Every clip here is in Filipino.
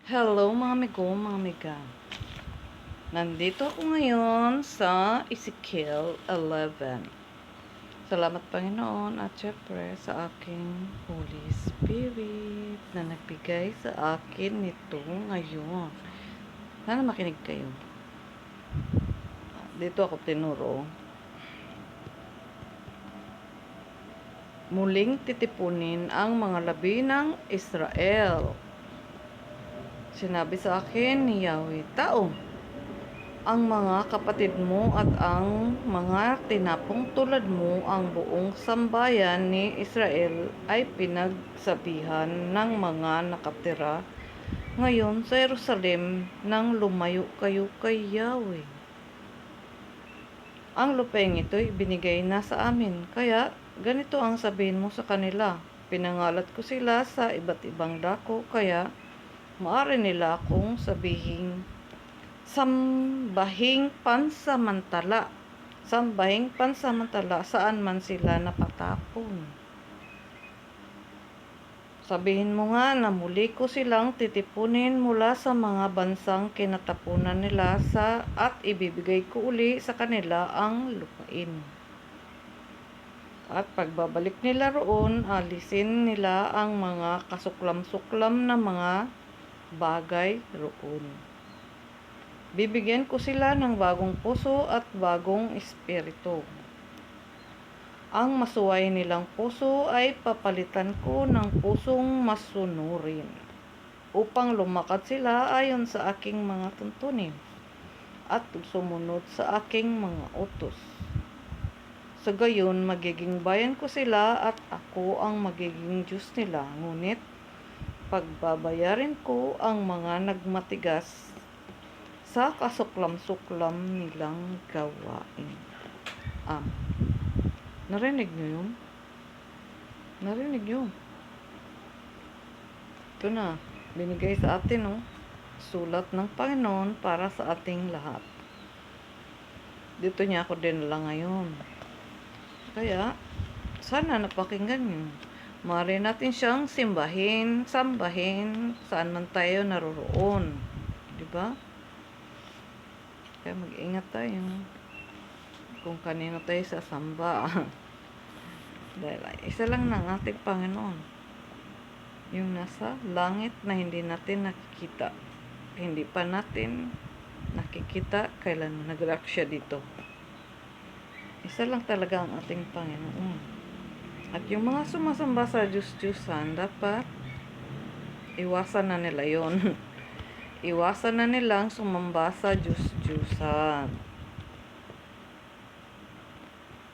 Hello mga amigo, mga amiga. Nandito ako ngayon sa Ezekiel 11. Salamat Panginoon at syempre sa aking Holy Spirit na nagbigay sa akin nito ngayon. Sana makinig kayo. Dito ako tinuro. Muling titipunin ang mga labi ng Israel. Sinabi sa akin ni Yahweh, tao, ang mga kapatid mo at ang mga tinapong tulad mo, ang buong sambayan ni Israel ay pinagsabihan ng mga nakatira ngayon sa Jerusalem nang lumayo kayo kay Yahweh. Ang lupaing ito'y binigay na sa amin, kaya ganito ang sabihin mo sa kanila, pinangalat ko sila sa iba't ibang dako, kaya maaari nila akong sambahin pansamantala saan man sila napatapon. Sabihin mo nga na muli ko silang titipunin mula sa mga bansang kinatapunan nila at ibibigay ko uli sa kanila ang lupain. At pagbabalik nila roon, alisin nila ang mga kasuklam-suklam na mga bagay roon. Bibigyan ko sila ng bagong puso at bagong espiritu. Ang masuway nilang puso ay papalitan ko ng pusong masunurin, upang lumakad sila ayon sa aking mga tuntunin at sumunod sa aking mga utos. Sa gayon, magiging bayan ko sila at ako ang magiging Diyos nila. Ngunit pagbabayarin ko ang mga nagmatigas sa kasuklam-suklam nilang gawain. Narinig niyo yun? Narinig niyo? Ito na, binigay sa atin, no? Sulat ng Panginoon para sa ating lahat. Dito niya ako dinala ngayon. Kaya, sana napakinggan niyo. Maaari natin siyang sambahin saan man tayo naroroon. Diba? Kaya mag-ingat tayo kung kanino tayo sasamba. Dahil isa lang ng ating Panginoon, yung nasa langit na hindi natin nakikita. Hindi pa natin nakikita kailan nag-react siya dito. Isa lang talaga ang ating Panginoon. At yung mga sumasamba sa Diyos-Diyusan, dapat iwasan na nila yon. Iwasan na nilang sumamba sa Diyos-Diyusan.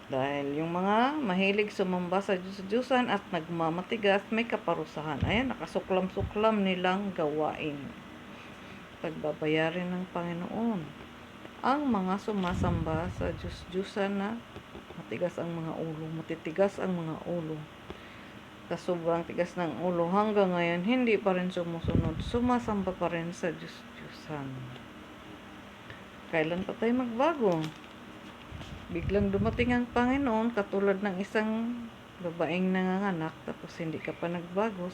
Dahil yung mga mahilig sumamba sa Diyos-Diyusan at nagmamatigas, may kaparusahan. Ayan, nakasuklam-suklam nilang gawain. Pagbabayarin ng Panginoon ang mga sumasamba sa Diyos-Diyusan na matitigas ang mga ulo. Sobrang tigas ng ulo hanggang ngayon, hindi pa rin sumusunod. Sumasamba pa rin sa Diyos-Diyusan. Kailan pa tayo magbago? Biglang dumating ang Panginoon katulad ng isang babaeng nanganganak, tapos hindi ka pa nagbago,